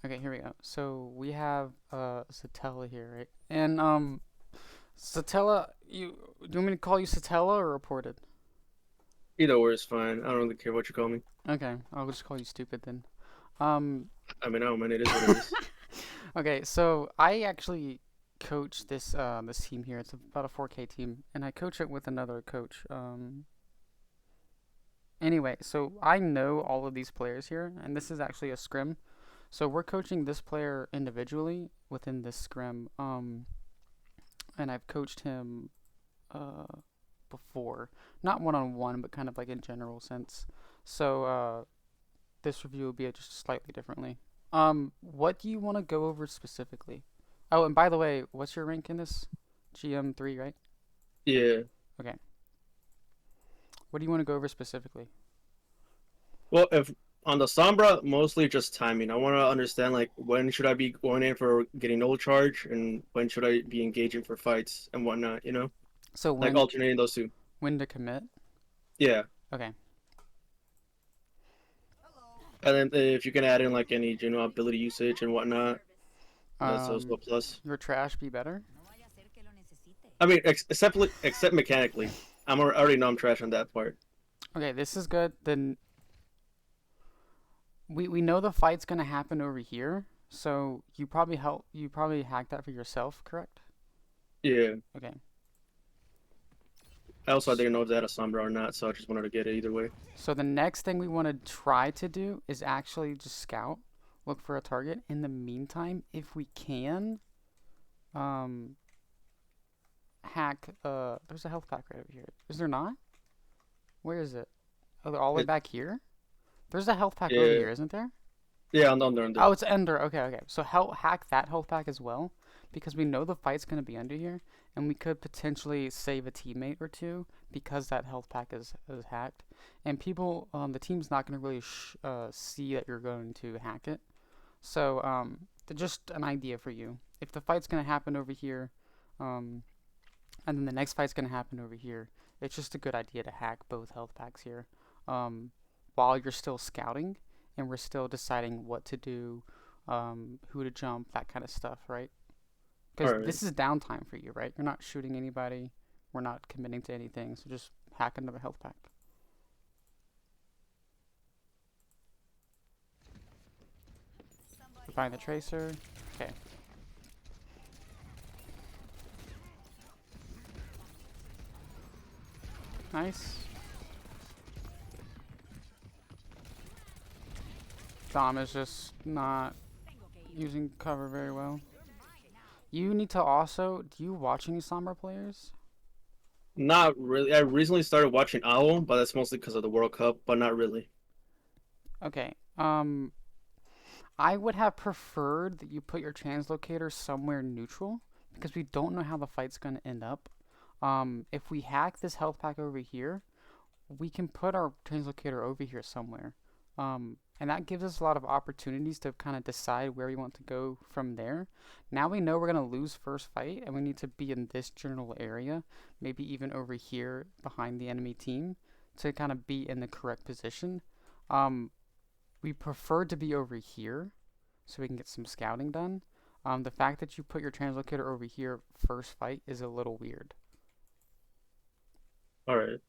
Okay, here we go. So we have Satella here, right? And Satella, do you want me to call you Satella or reported? Either or is fine. I don't really care what you call me. Okay, I'll just call you stupid then. Um, I mean, oh man, it is what it is. okay, so I actually coach this team here. It's about a 4K team, and I coach it with another coach. Anyway, so I know all of these players here, and this is actually a scrim. So we're coaching this player individually within this scrim. And I've coached him uh before, not one on one, but kind of like in general sense. So this review will be just slightly differently. What do you want to go over specifically? Oh, and by the way, what's your rank in this? GM3, right? Yeah. Okay. What do you want to go over specifically? Well, if on the Sombra, mostly just timing. I want to understand like when should I be going in for getting no charge and when should I be engaging for fights and whatnot. So Like alternating those two. when to commit? Yeah. Okay. And then if you can add in like any ability usage and whatnot, that's also Um, a plus. your trash be better? I mean, except mechanically, I already know I'm trash on that part. Okay, this is good. Then we know the fight's gonna happen over here, so you probably hacked that for yourself, correct? Yeah. Okay. I also didn't know if they had a Sombra or not, so I just wanted to get it either way. So the next thing we want to try to do is actually just scout, look for a target. In the meantime, if we can, um, hack. There's a health pack right over here. Is there not? Where is it? Oh, they're all the way It, back here. There's a health pack over yeah. here, isn't there? Yeah, I'm under. Oh, it's Ender. Okay, okay. So hack that health pack as well, because we know the fight's gonna be under here, and we could potentially save a teammate or two because that health pack is hacked. And people, the team's not gonna really see that you're going to hack it. So, just an idea for you. If the fight's gonna happen over here, um, and then the next fight's gonna happen over here, it's just a good idea to hack both health packs here, um, while you're still scouting and we're still deciding what to do, who to jump, that kind of stuff, right? All Because right. this is downtime for you, right? You're not shooting anybody, we're not committing to anything, so just hack another health pack. Find the tracer. Okay, nice. Dom is just not using cover very well. You need to also. Do you watch any Sombra players? Not really. I recently started watching Owl, but that's mostly because of the World Cup, but not really. Okay. I would have preferred that you put your translocator somewhere neutral because we don't know how the fight's going to end up. If we hack this health pack over here, we can put our translocator over here somewhere. And that gives us a lot of opportunities to kind of decide where we want to go from there. Now we know we're going to lose first fight and we need to be in this general area, maybe even over here behind the enemy team to kind of be in the correct position. Um, we prefer to be over here so we can get some scouting done. The fact that you put your translocator over here first fight is a little weird. All right.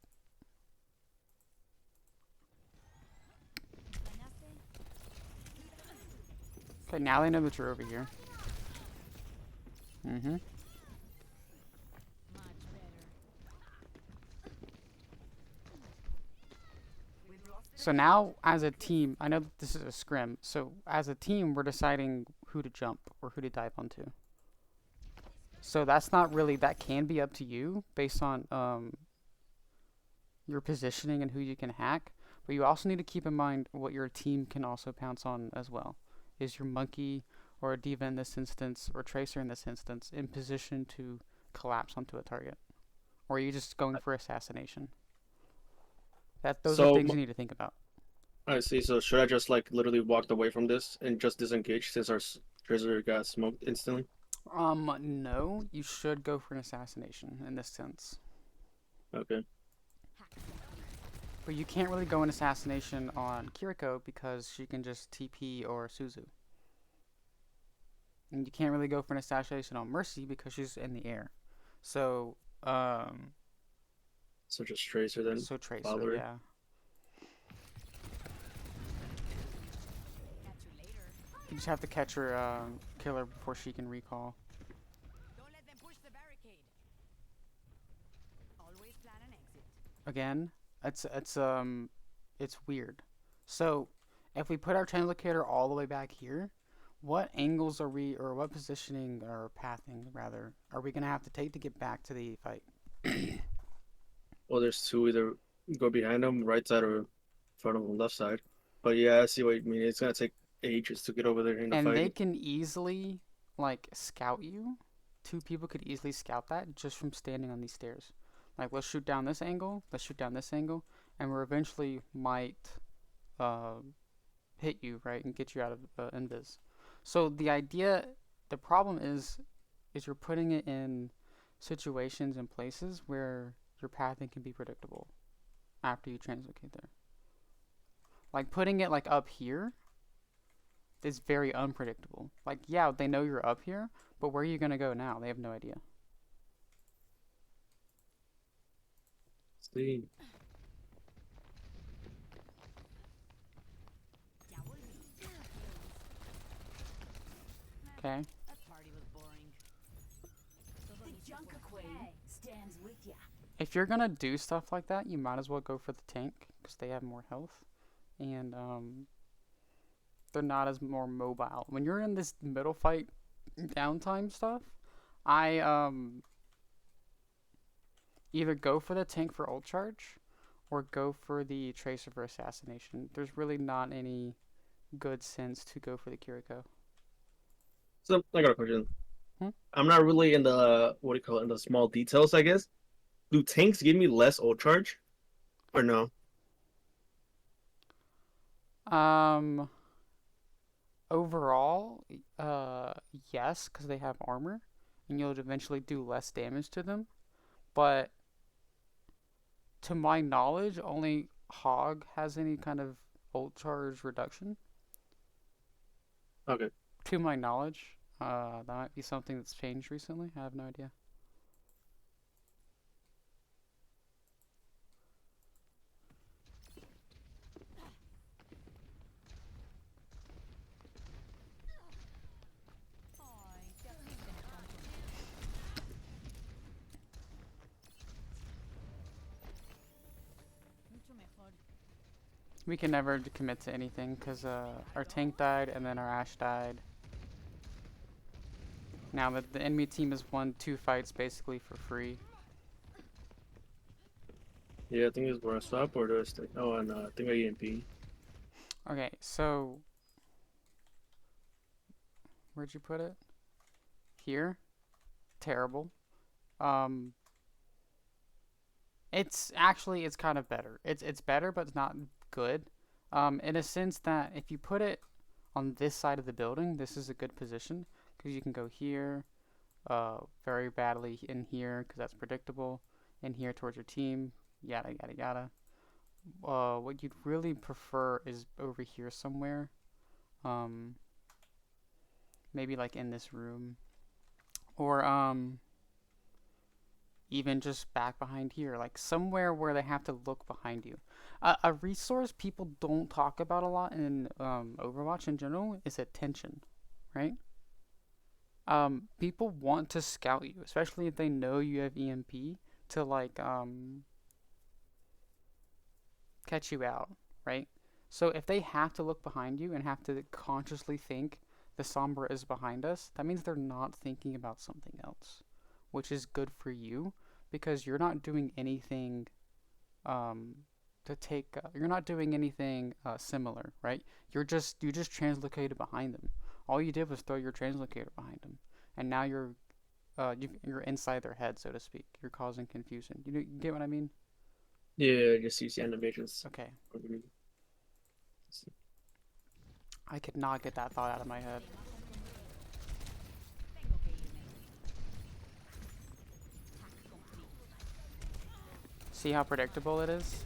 Okay, now they know that you're over here. Mm-hmm. So now, as a team, I know that this is a scrim. So as a team, we're deciding who to jump or who to dive onto. So that's not really that can be up to you based on your positioning and who you can hack. But you also need to keep in mind what your team can also pounce on as well. Is your monkey or a diva in this instance or tracer in this instance in position to collapse onto a target, or are you just going for assassination? That those are So things you need to think about. I see. So should I just like literally walked away from this and just disengage since our treasure got smoked instantly? No, you should go for an assassination in this sense. Okay. But you can't really go an assassination on Kiriko because she can just TP or Suzu. And you can't really go for an assassination on Mercy because she's in the air. So, So just Tracer then. so Tracer, Follow her. yeah. You just have to catch her, kill her before she can recall. Don't let them push the barricade. Always plan an exit. Again, it's weird. So, if we put our translocator all the way back here, what angles are we, or what positioning or pathing rather, are we gonna have to take to get back to the fight? Well, there's two, either go behind them, right side, or front of them, left side. But yeah, I see what you mean. It's gonna take ages to get over there in the And they fight. can easily like scout you. Two people could easily scout that just from standing on these stairs. Like, let's shoot down this angle, let's shoot down this angle, and we're eventually might uh, hit you, right, and get you out of invis. So the problem is you're putting it in situations and places where your pathing can be predictable after you translocate there. Like putting it like up here is very unpredictable. Like, yeah, they know you're up here, but where are you gonna go now? They have no idea. See, Okay. That party was boring. The Junker Queen stands with ya. If you're gonna do stuff like that, you might as well go for the tank because they have more health, and they're not as more mobile. When you're in this middle fight downtime stuff, I either go for the tank for ult charge or go for the tracer for assassination. There's really not any good sense to go for the Kiriko. so I got a question. Hmm? I'm not really in the what do you call it, in the small details, I guess. Do tanks give me less ult charge, or no? Um, Overall, yes, because they have armor, and you'll eventually do less damage to them. But to my knowledge, only Hog has any kind of ult charge reduction. Okay. To my knowledge, that might be something that's changed recently. I have no idea. We can never commit to anything because our tank died and then our Ashe died. Now that the enemy team has won 2 fights basically for free. Yeah, I think it's where I stop or do I stay? Oh, and I think I EMP. Okay, so where'd you put it? Here. Terrible. Um, it's kind of better. It's better, but it's not good. In a sense that if you put it on this side of the building, this is a good position because you can go here, very badly in here because that's predictable, in here towards your team, yada yada yada. What you'd really prefer is over here somewhere. Maybe like in this room, or even just back behind here, like somewhere where they have to look behind you. A resource people don't talk about a lot in Overwatch in general is attention, right? People want to scout you, especially if they know you have EMP, to like catch you out, right? So if they have to look behind you and have to consciously think the Sombra is behind us, that means they're not thinking about something else, which is good for you because you're not doing anything you're not doing anything similar, right? You just translocated behind them. All you did was throw your translocator behind them, and now you're inside their head, so to speak. You're causing confusion. You get what I mean? Yeah, just use the animations. Okay. I could not get that thought out of my head. See how predictable it is?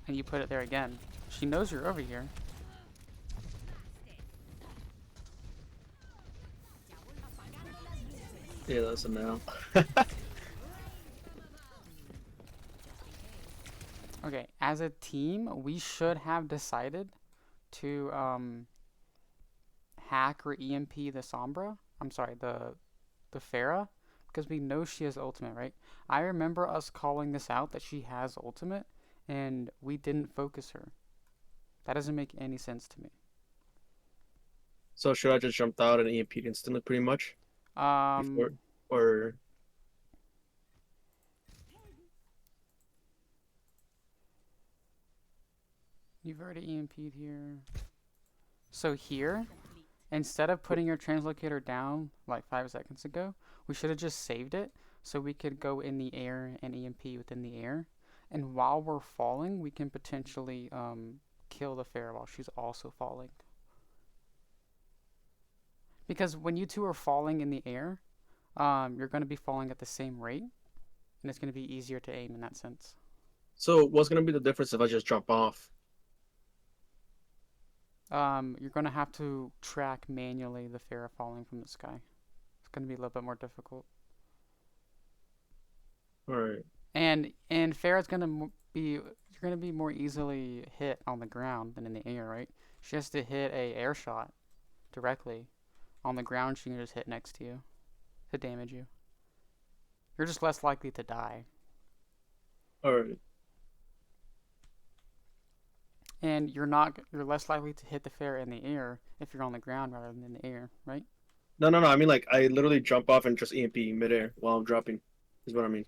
And you put it there again. She knows you're over here. Yeah, that's a now. Okay, as a team, we should have decided to hack or EMP the Sombra. I'm sorry, the Pharah, because we know she has ultimate, right? I remember us calling this out that she has ultimate, and we didn't focus her. That doesn't make any sense to me. So should I just jump out and EMP instantly, pretty much, before, Um, or you've already EMP'd here. So here, instead of putting your translocator down like 5 seconds ago, we should have just saved it so we could go in the air and EMP within the air. And while we're falling, we can potentially kill the Pharah while she's also falling. Because when you two are falling in the air, you're going to be falling at the same rate, and it's going to be easier to aim in that sense. so what's gonna be the difference if I just jump off? You're going to have to track manually the Pharah falling from the sky. It's going to be a little bit more difficult. All right. And Farah's gonna be you're gonna be more easily hit on the ground than in the air, right? She has to hit a air shot directly on the ground. She can just hit next to you to damage you. You're just less likely to die, All right. and you're less likely to hit the Farah in the air if you're on the ground rather than in the air, right? No, no, no. I mean, like, I literally jump off and just EMP midair while I'm dropping. Is what I mean.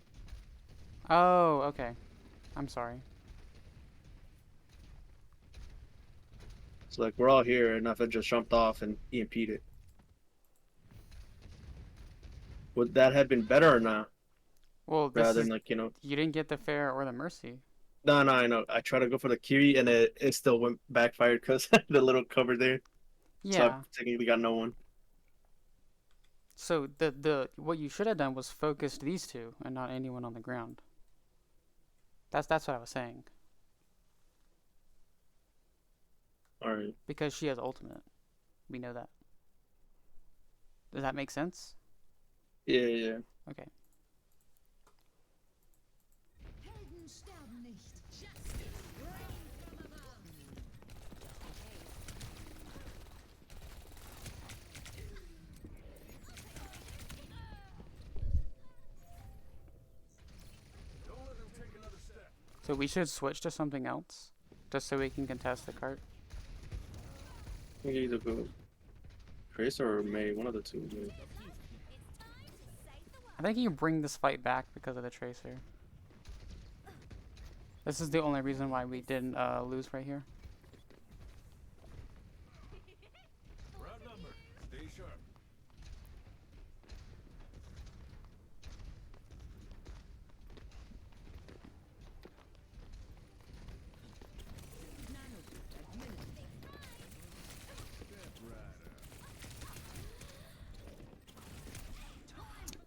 Oh, okay. I'm sorry. So like, we're all here, and if I just jumped off and EMP'd it, would that have been better or not? Well, Rather than like, you didn't get the Farah or the Mercy. no, no, I know. I tried to go for the Kiwi, and it still went backfired because the little cover there. So I Yeah. technically got no one. So the what you should have done was focused these two and not anyone on the ground. That's what I was saying. All right. Because she has ultimate. We know that. Does that make sense? Yeah, yeah. Okay. Helden sterben nicht. So we should switch to something else, just so we can contest the cart. We can either go Tracer or May, one of the two. Maybe. I think you bring this fight back because of the Tracer. This is the only reason why we didn't lose right here. Stay sharp.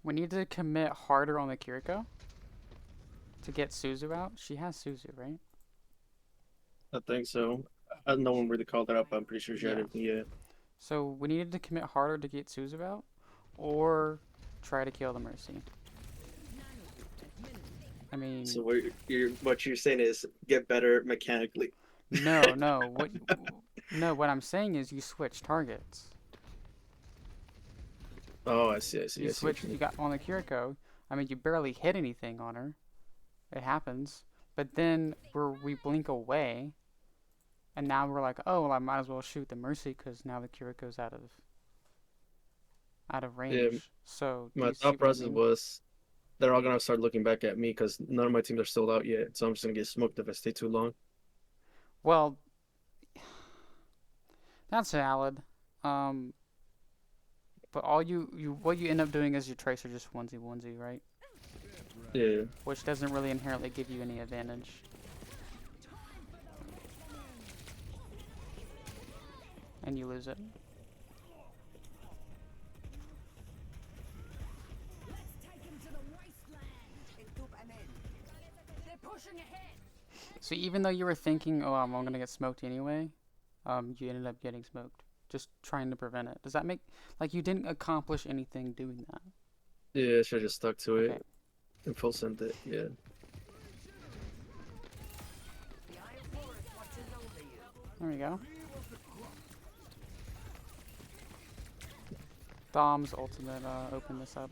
We need to commit harder on the Kiriko to get Suzu out. She has Suzu, right? I think so. No one really called that up. I'm pretty sure she had Yeah. it. Yeah. So we needed to commit harder to get Suzu out, or try to kill the Mercy. I mean, So what you're saying is get better mechanically. no. What I'm saying is you switch targets. Oh, I see. I see. You I see what switch. you You mean. got on the Kiriko. I mean, you barely hit anything on her. It happens. But then we blink away, and now we're like, oh, well, I might as well shoot the Mercy because now the Kiriko's out of range. So do My you see thought what I process mean? was they're all gonna start looking back at me because none of my teams are sold out yet. So I'm just gonna get smoked if I stay too long. Well, that's valid. Um, but what you end up doing is your Tracer just onesie, right? Yeah. Which doesn't really inherently give you any advantage. And you lose it. Let's take him to the wasteland. They're pushing ahead. So even though you were thinking, oh, I'm gonna get smoked anyway, you ended up getting smoked. Just trying to prevent it. Does that make, like, you didn't accomplish anything doing that? Yeah, I should have just stuck to Okay. it and full sent it. Yeah. There we go. Dom's ultimate opened this up.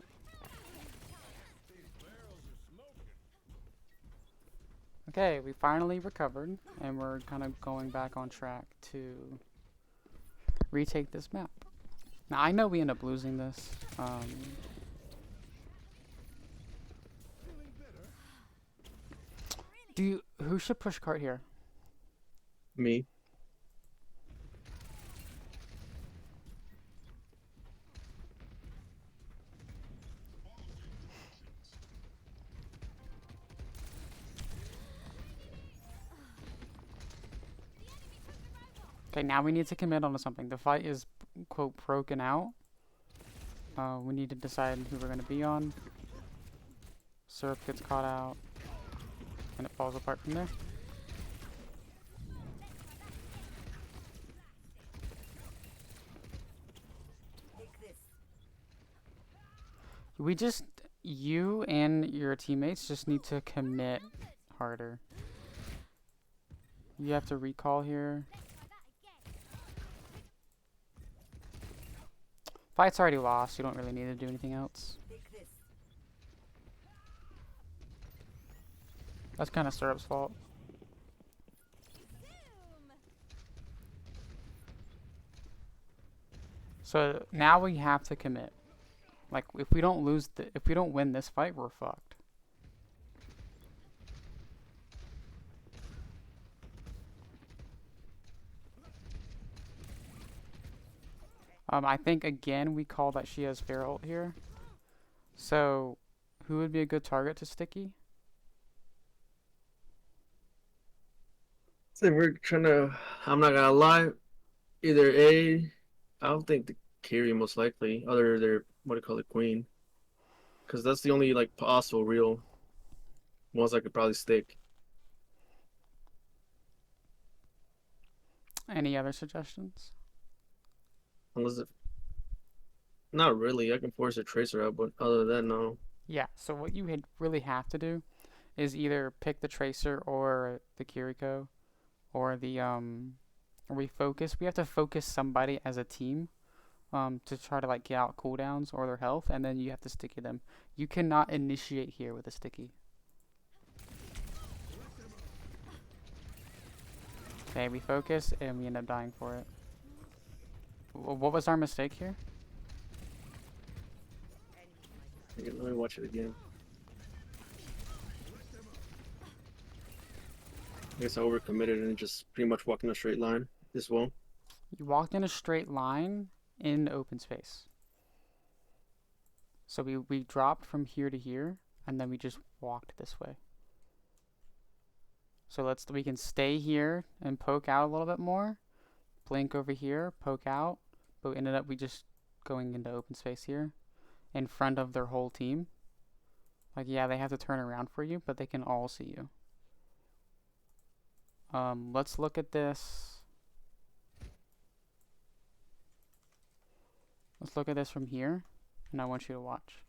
Okay, we finally recovered, and we're kind of going back on track to retake this map. Now, I know we end up losing this. Who should push cart here? Me. Okay, now we need to commit onto something. The fight is, quote, broken out. We need to decide who we're going to be on. Syrup gets caught out, and it falls apart from there. You and your teammates just need to commit harder. You have to recall here. Fight's already lost. You don't really need to do anything else. That's kind of Syrup's fault. So now we have to commit. Like, if we don't win this fight, we're fucked. I think again we call that she has fair ult here. So, who would be a good target to Sticky? So we're trying to. I'm not gonna lie. Either A, I don't think the carry most likely. Other their what do you call it, queen, because that's the only like possible real ones I could probably stick. Any other suggestions? Unless it, not really. I can force a tracer out, but other than that, no. Yeah, so what you really have to do is either pick the Tracer or the Kiriko or the refocus. We have to focus somebody as a team to try to like get out cooldowns or their health, and then you have to sticky them. You cannot initiate here with a sticky. Okay, we focus and we end up dying for it. What was our mistake here? Okay, let me watch it again. I guess I overcommitted and just pretty much walked in a straight line as well. You walked in a straight line in open space. So we dropped from here to here, and then we just walked this way. So we can stay here and poke out a little bit more. Blink over here, poke out. But we ended up just going into open space here in front of their whole team. Like, yeah, they have to turn around for you, but they can all see you. Let's look at this. Let's look at this from here, and I want you to watch.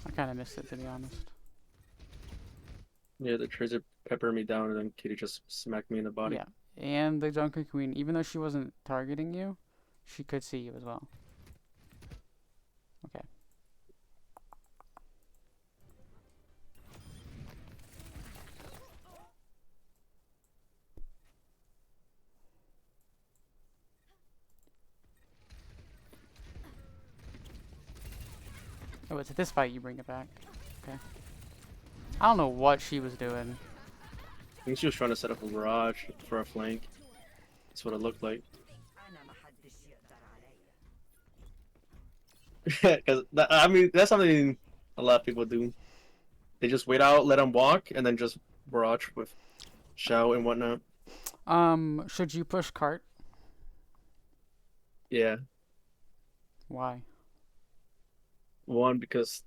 I kind of missed it, to be honest. Yeah, the tracer peppered me down and then Kitty just smacked me in the body. Yeah, and the Junker Queen, even though she wasn't targeting you, she could see you as well. Okay. Oh, it's at this fight you bring it back. Okay. I don't know what she was doing. I think she was trying to set up a barrage for a flank. That's what it looked like. Because I mean, that's something a lot of people do. They just wait out, let them walk, and then just barrage with shout and whatnot. Should you push cart? Yeah. Why? One, because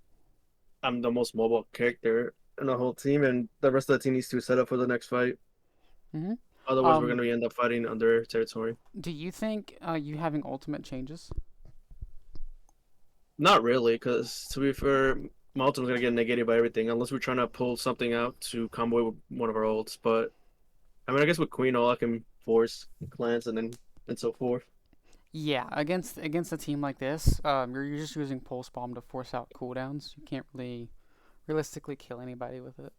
I'm the most mobile character in the whole team, and the rest of the team needs to set up for the next fight. Mm-hmm. Otherwise, we're Um, gonna end up fighting on their territory. do you think you having ultimate changes? Not really, because to be fair, my ultimate's gonna get negated by everything unless we're trying to pull something out to combo with one of our ults. But I mean, I guess with Queen, all I can force clans and so forth. Yeah, against a team like this, you're just using pulse bomb to force out cooldowns. You can't really realistically kill anybody with it,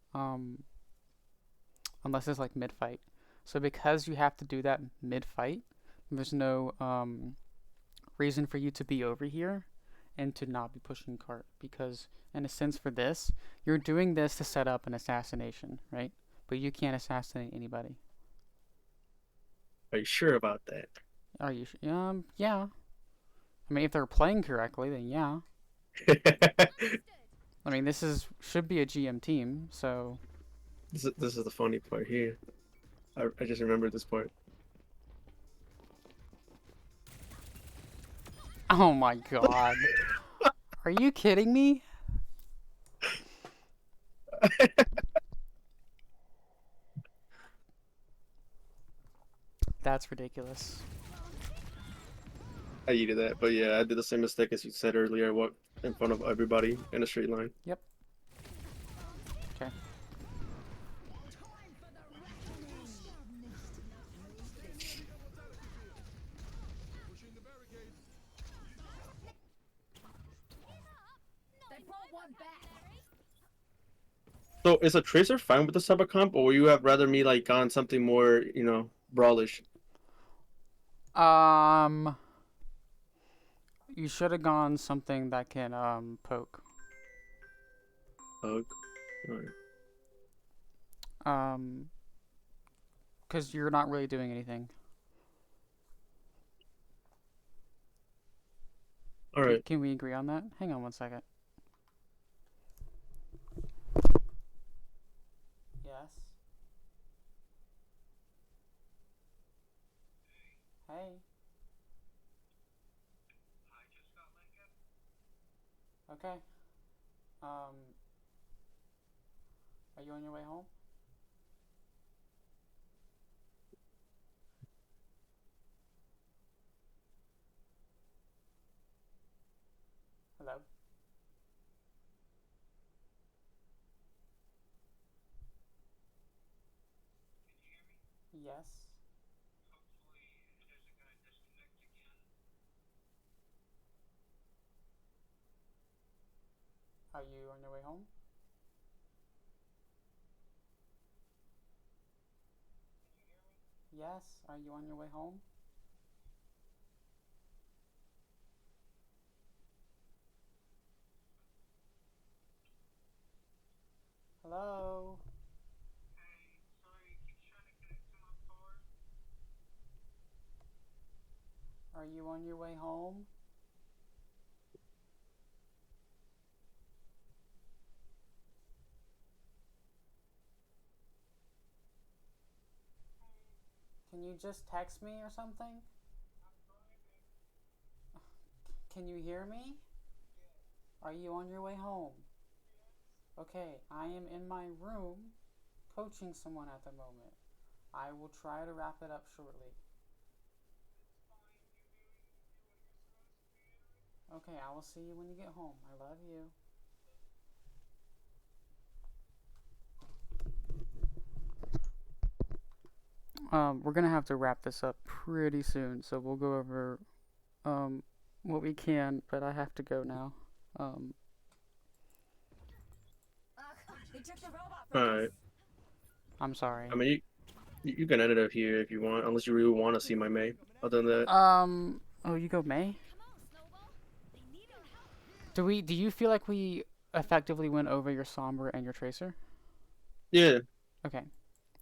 unless it's like mid fight. So because you have to do that mid fight, there's no reason for you to be over here and to not be pushing cart because in a sense for this, you're doing this to set up an assassination, right? But you can't assassinate anybody. Are you sure about that? Are you? Yeah. I mean, if they're playing correctly, then yeah. I mean, this is should be a GM team, so This is the funny part here. I just remembered this part. oh my god. Are you kidding me? That's ridiculous. I did that, but yeah, I did the same mistake as you said earlier. I walked in front of everybody in a straight line. Yep. Okay. They brought one back. So is a tracer fine with the sub comp, or you have rather me like on something more, brawlish? Um, you should have gone something that can poke. Hug. Alright. Um, because you're not really doing anything. Alright. Can we agree on that? Hang on one second. Yes. Hey. Okay. Are you on your way home? Hello? Yes. Are you on your way home? Yes. Are you on your way home? Hello? Are you on your way home? Can you just text me or something? Can you hear me? Are you on your way home? Okay, I am in my room coaching someone at the moment. I will try to wrap it up shortly. Okay, I will see you when you get home. I love you. We're gonna have to wrap this up pretty soon, so we'll go over um what we can, but I have to go now. Um, They took the robot from us. Alright. I'm sorry. I mean, you can edit it here if you want, unless you really want to see my May. Other than that, Oh, you go May? Do you feel like we effectively went over your Somber and your Tracer? yeah, Okay.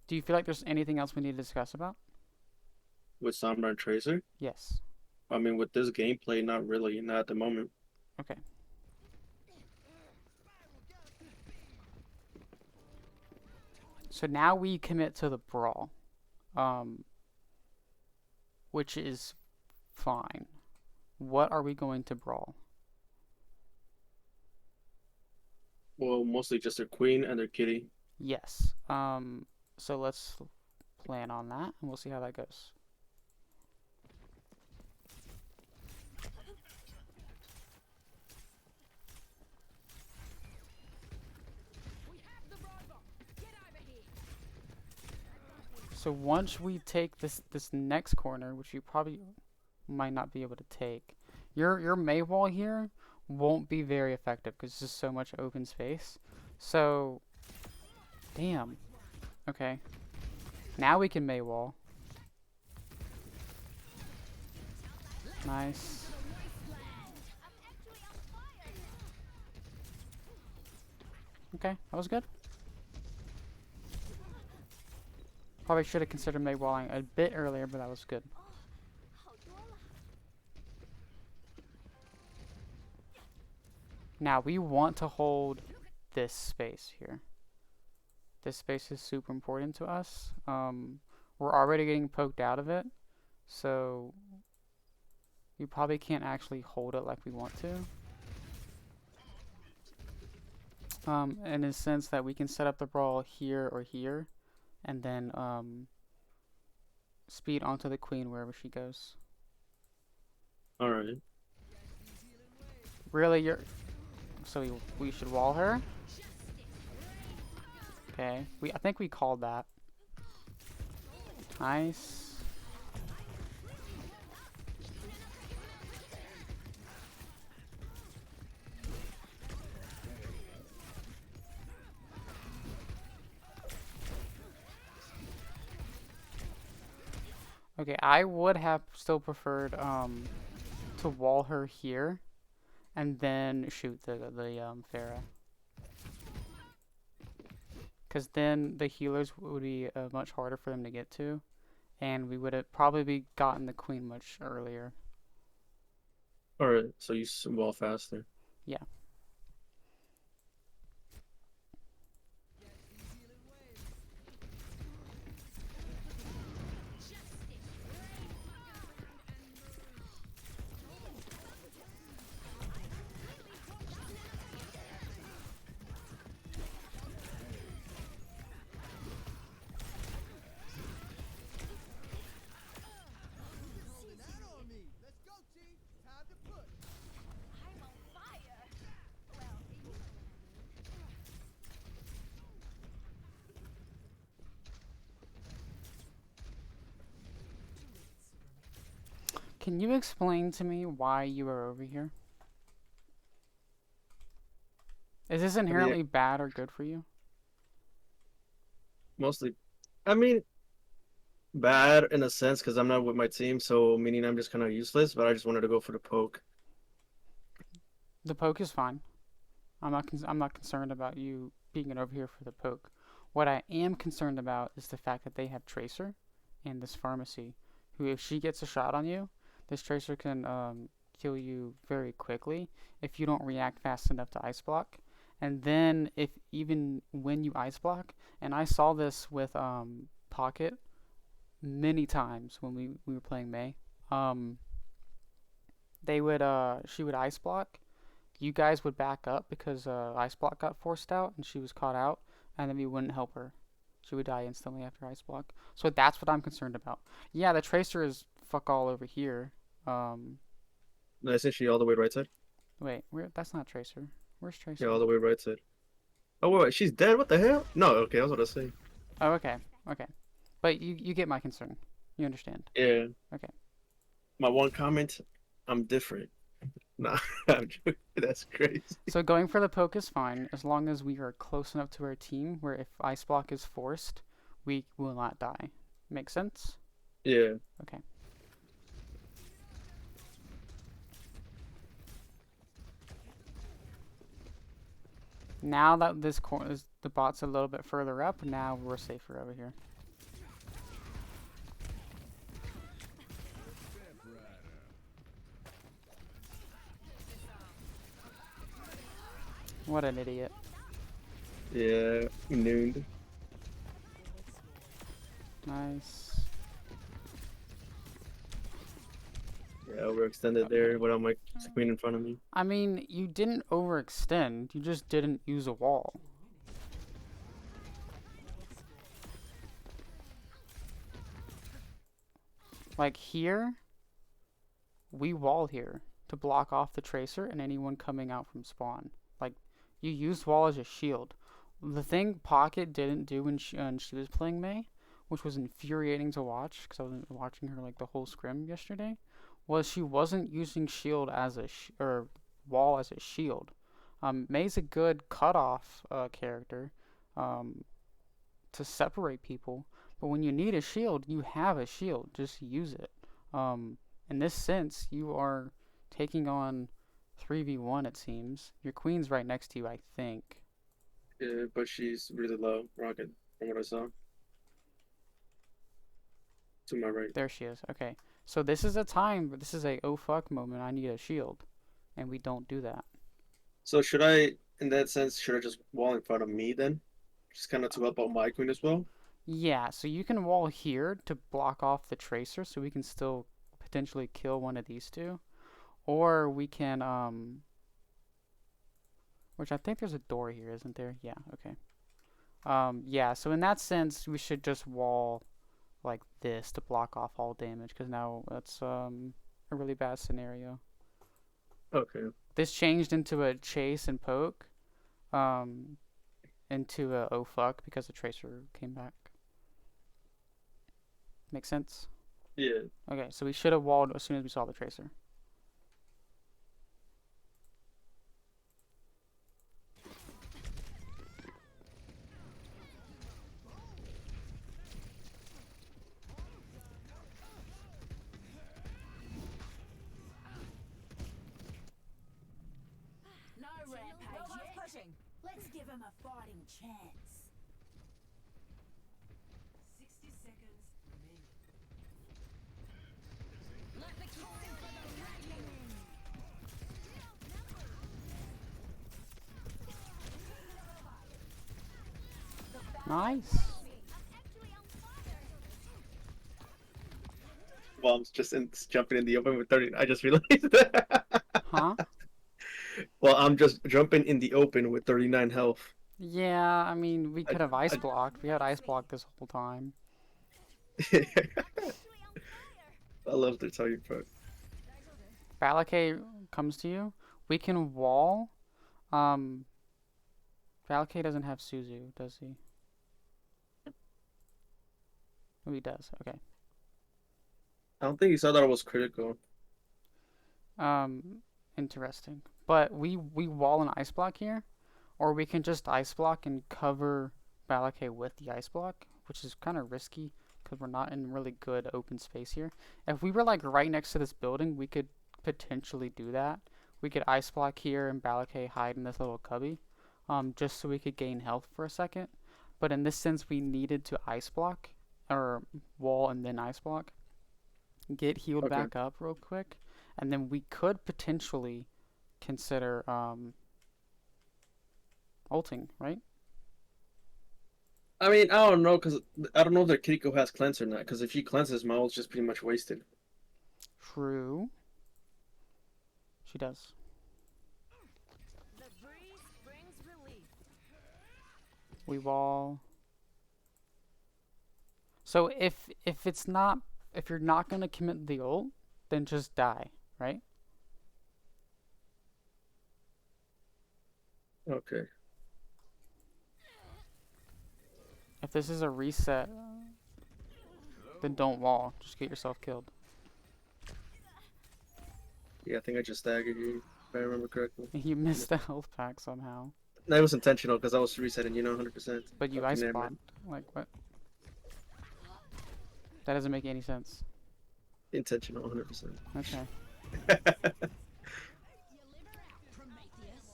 Do you feel like there's anything else we need to discuss about? with Sombra and Tracer. Yes. I mean, with this gameplay, not really, not at the moment. Okay. So now we commit to the brawl, um, which is fine. What are we going to brawl? Well, mostly just their queen and their kitty. Yes. So let's plan on that, and we'll see how that goes. We have the robot. Get over here. So once we take this next corner, which you probably might not be able to take, your May wall here won't be very effective because there's just so much open space. So, damn. Okay. Now we can May wall. Nice. Okay, that was good. Probably should have considered May walling a bit earlier, but that was good. Now we want to hold this space here. This space is super important to us. We're already getting poked out of it, so we probably can't actually hold it like we want to. In the sense that we can set up the brawl here or here, and then speed onto the queen wherever she goes. All right. Really, so we should wall her. Okay, I think we called that. Nice. Okay, I would have still preferred to wall her here, and then shoot the Pharah. Because then the healers would be much harder for them to get to, and we would have probably gotten the queen much earlier. All right. So you wall faster. Yeah. Can you explain to me why you are over here? Is this inherently bad or good for you? Mostly, I mean, bad in a sense because I'm not with my team, so meaning I'm just kind of useless. But I just wanted to go for the poke. The poke is fine. I'm not concerned about you being over here for the poke. What I am concerned about is the fact that they have Tracer and this pharmacy, who if she gets a shot on you, this Tracer can kill you very quickly if you don't react fast enough to ice block. And then if even when you ice block, and I saw this with Pocket many times when we were playing May, she would ice block. You guys would back up because ice block got forced out and she was caught out, and then we wouldn't help her. She would die instantly after ice block. So that's what I'm concerned about. Yeah, the Tracer is fuck all over here. Isn't she all the way right side? Wait, that's not Tracer. Where's Tracer? Yeah, all the way right side. Oh wait, she's dead. What the hell? No, okay, I was about to say. Oh, okay, okay. But you get my concern. You understand? Yeah. Okay. My one comment, I'm different. Nah, I'm joking. That's crazy. So going for the poke is fine as long as we are close enough to our team where if ice block is forced, we will not die. Make sense? Yeah. Okay. Now that this the bot's a little bit further up, now we're safer over here. What an idiot. Yeah, nooned. Nice. Yeah, overextended Okay. there without my queen in front of me. I mean, you didn't overextend. You just didn't use a wall. Like here, we wall here to block off the tracer and anyone coming out from spawn. Like, you used wall as a shield. The thing Pocket didn't do when she was playing Mei, which was infuriating to watch because I was watching her like the whole scrim yesterday, was she wasn't using shield as a or wall as a shield. Mei's a good cutoff character to separate people, but when you need a shield, you have a shield. Just use it. In this sense, you are taking on 3v1, it seems. Your queen's right next to you, I think. Yeah, but she's really low, Rocket, from what I saw. To my right. There she is. Okay. So this is a time, this is a oh fuck moment. I need a shield. And we don't do that. So should I, in that sense, should I just wall in front of me then? Just kind of to help out my queen as well? Yeah, so you can wall here to block off the tracer so we can still potentially kill one of these two. Or we can, which I think there's a door here, isn't there? Yeah, okay. Yeah, so in that sense, we should just wall like this to block off all damage, because now that's a really bad scenario. Okay. This changed into a chase and poke, into a oh fuck because the tracer came back. Make sense? Yeah. Okay, so we should have walled as soon as we saw the tracer. No rampage yet. Pushing. Let's give him a fighting chance. 60 seconds remaining. Let the kids in for the reckoning. Nice. Well, I'm just jumping in the open with 30. I just realized that. Huh? Well, I'm just jumping in the open with 39 health. Yeah, I mean, we could have ice I- blocked. We had ice blocked this whole time. I love this how you put. Valakay comes to you. We can wall. Valakay doesn't have Suzu, does he? Oh, he does. Okay. I don't think you saw that it was critical. Interesting. But we wall an ice block here, or we can just ice block and cover Valakay with the ice block, which is kind of risky because we're not in really good open space here. If we were like right next to this building, we could potentially do that. We could ice block here and Valakay hide in this little cubby, just so we could gain health for a second. But in this sense, we needed to ice block or wall and then ice block. Get healed Okay. back up real quick, and then we could potentially consider ulting, right? I mean, I don't know, because I don't know if their Kiriko has cleanse or not, because if she cleanses, my ult's just pretty much wasted. True. She does. The breeze brings relief. We wall. So if it's not, if you're not gonna commit the ult, then just die, right? Okay. If this is a reset, then don't wall. Just get yourself killed. Yeah, I think I just staggered you, if I remember correctly. You missed the health pack somehow, That was intentional, because I was resetting, 100%. but you Okay, ice never blocked. mind. Like what? That doesn't make any sense. Intentional, 100%. Okay. Prometheus.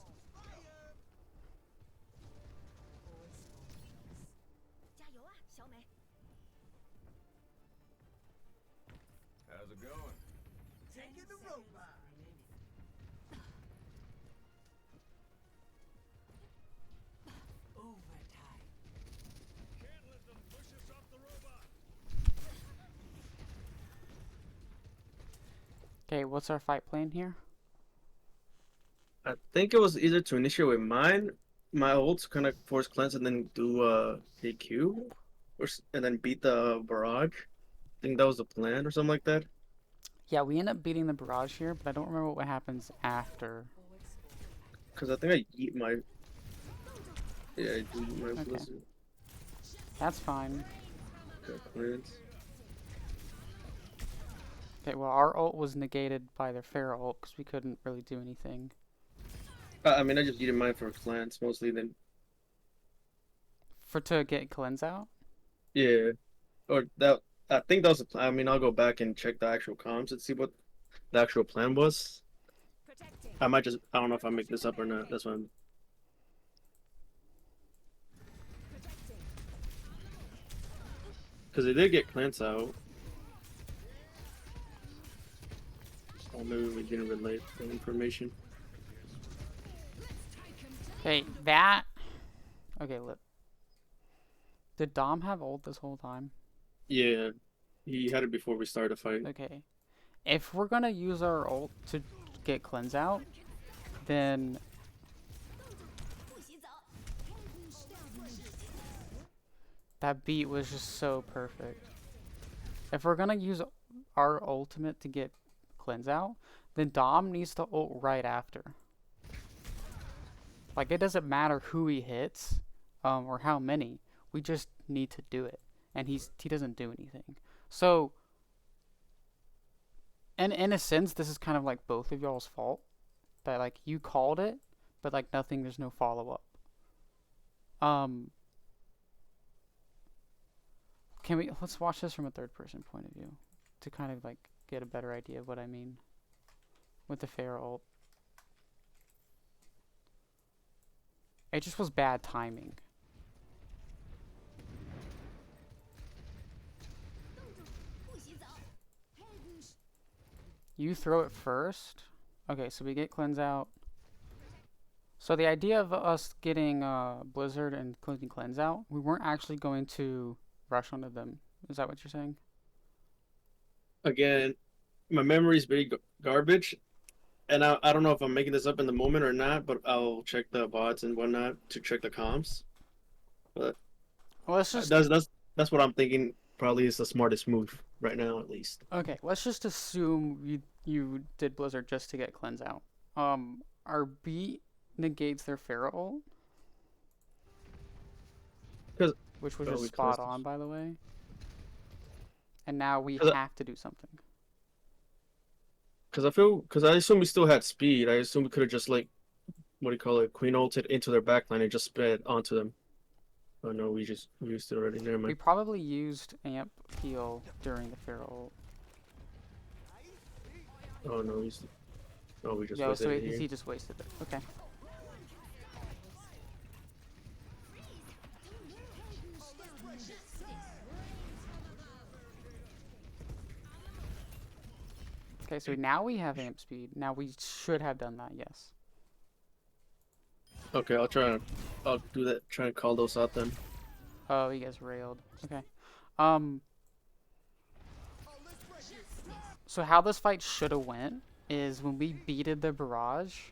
How's it going? Taking the robot. Overtime. Can't let them push us off the robot. Okay, what's our fight plan here? I think it was either to initiate with my ult to kind of force cleanse and then do AQ, and then beat the barrage. I think that was the plan or something like that. Yeah, we end up beating the barrage here, but I don't remember what happens after. Because I think I eat my I do eat my Okay. blizzard. That's fine. Got cleanse. Okay, well, our ult was negated by their Pharaoh ult because we couldn't really do anything. I mean, I just eat mine for cleanse mostly. Then To get cleanse out? yeah, or that I think that was the plan. I mean, I'll go back and check the actual comms and see what the actual plan was. Protecting. I don't know if I make this up or not. That's why I'm. Protecting. Because they did get cleanse out. Or maybe we didn't relate the information. Okay, that... Okay, look. Did Dom have ult this whole time? Yeah, he had it before we started the fight. Okay. If we're gonna use our ult to get cleanse out, then... That beat was just so perfect. If we're gonna use our ultimate to get cleanse out, then Dom needs to ult right after. Like, it doesn't matter who he hits, or how many. We just need to do it. And he doesn't do anything. So, and in a sense, this is kind of like both of y'all's fault. That, like, you called it, but, like, nothing, there's no follow-up. Let's watch this from a third-person point of view. To kind of, like, get a better idea of what I mean. With the Pharaoh ult. It just was bad timing. You throw it first. Okay, so we get cleanse out. So the idea of us getting Blizzard and including cleanse out, we weren't actually going to rush onto them. Is that what you're saying? Again, my memory is very garbage, and I don't know if I'm making this up in the moment or not, but I'll check the bots and whatnot to check the comms. But Well, let's just that's what I'm thinking. Probably is the smartest move right now, at least. okay. Let's just assume you did Blizzard just to get cleanse out. Our beat negates their Pharaoh ult, 'Cause- which was oh, just we spot closed on, this. by the way. And now we 'Cause have to do something. Because I assume we still had speed. I assume we could have just like, what do you call it, queen ulted into their backline and just sped onto them. Oh no, we used it already. Never We mind. probably used amp heal during the Pharaoh ult. Oh no, we just Yo, wasted so it here. he just wasted it. Okay. Okay, so now we have amp speed. Now we should have done that, yes. Okay, I'll do that. Try and call those out then. Oh, you guys railed. Okay. So how this fight should have went is when we beated the barrage,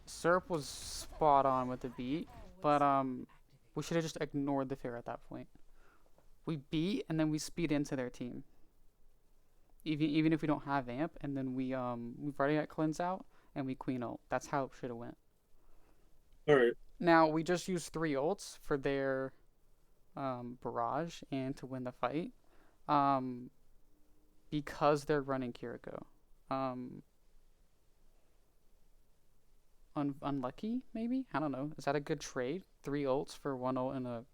Syrup was spot on with the beat, but we should have just ignored the fear at that point. We beat and then we speed into their team. Even if we don't have amp, and then we've already got cleanse out and we queen ult. That's how it should have went. All right. Now we just used 3 ults for their barrage and to win the fight. Because they're running Kiriko. Unlucky, maybe? I don't know. Is that a good trade? 3 ults for 1 ult and a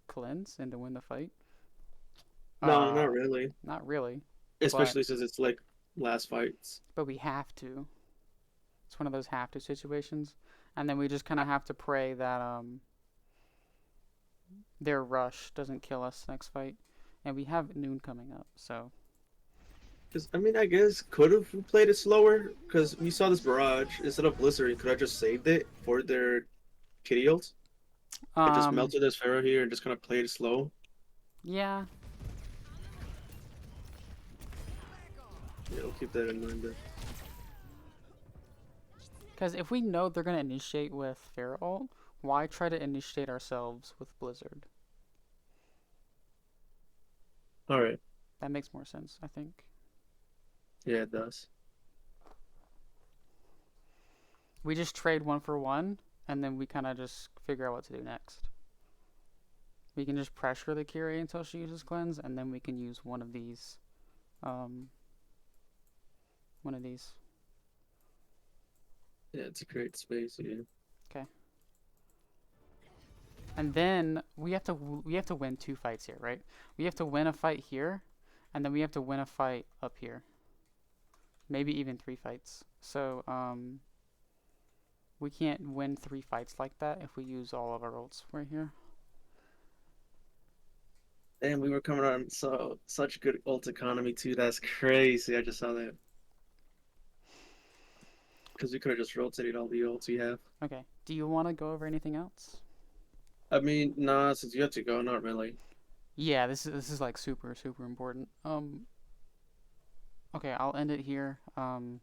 cleanse and to win the fight? No, not really. Not really. Especially since it's like last fights. But we have to. It's one of those have to situations. And then we just kind of have to pray that their rush doesn't kill us next fight. And we have noon coming up, so... Because, I mean, I guess could have played it slower. Because we saw this barrage. Instead of Blizzard, could I just saved it for their kitty ults? And just melted this Pharaoh here and just kind of played it slow? Yeah. Yeah, we'll keep that in mind then. Because if we know they're gonna initiate with Fair ult, why try to initiate ourselves with Blizzard? Alright. That makes more sense, I think. Yeah, it does. We just trade 1 for 1, and then we kind of just figure out what to do next. We can just pressure the Kyrie until she uses cleanse, and then we can use one of these. One of these. Yeah, it's a great space, yeah. And then we have to win 2 fights here, right? We have to win a fight here, and then we have to win a fight up here. Maybe even 3 fights. So we can't win 3 fights like that if we use all of our ults right here. And we were coming on such good ult economy too. That's crazy. I just saw that. Because we could have just rotated all the ults we have. Okay. Do you want to go over anything else? I mean, nah, since you have to go, not really. Yeah, this is like super important. Okay, I'll end it here. And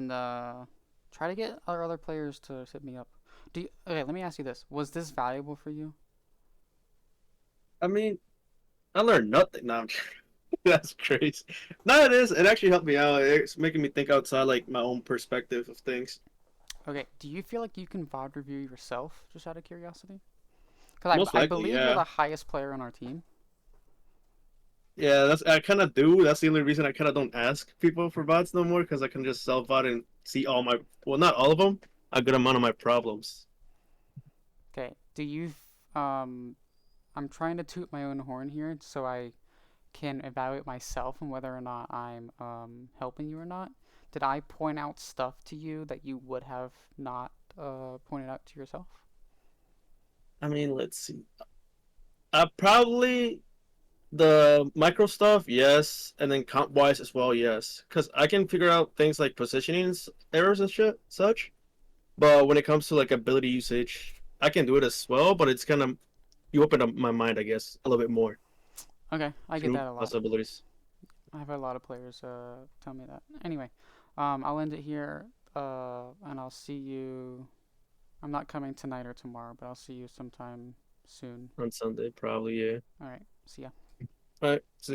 try to get our other players to hit me up. Okay, let me ask you this. Was this valuable for you? I mean, I learned nothing. Nah, that's crazy. No, it is. It actually helped me out. It's making me think outside like my own perspective of things. Okay, do you feel like you can VOD review yourself, just out of curiosity? Because Most I likely, believe you're yeah. the highest player on our team. Yeah, I kind of do. That's the only reason I kind of don't ask people for bots no more because I can just self bot and see all my, well, not all of them, a good amount of my problems. Okay, I'm trying to toot my own horn here so I can evaluate myself and whether or not I'm helping you or not. Did I point out stuff to you that you would have not pointed out to yourself? I mean, let's see. Probably the micro stuff, yes, and then comp wise as well, yes, because I can figure out things like positioning errors and shit, such. But when it comes to like ability usage, I can do it as well, but it's kind of you open up my mind, I guess, a little bit more Okay, I get through that a lot. possibilities. I've had a lot of players tell me that. Anyway, I'll end it here, and I'll see you. I'm not coming tonight or tomorrow, but I'll see you sometime soon. On Sunday, probably, yeah. All right, see ya. All right, see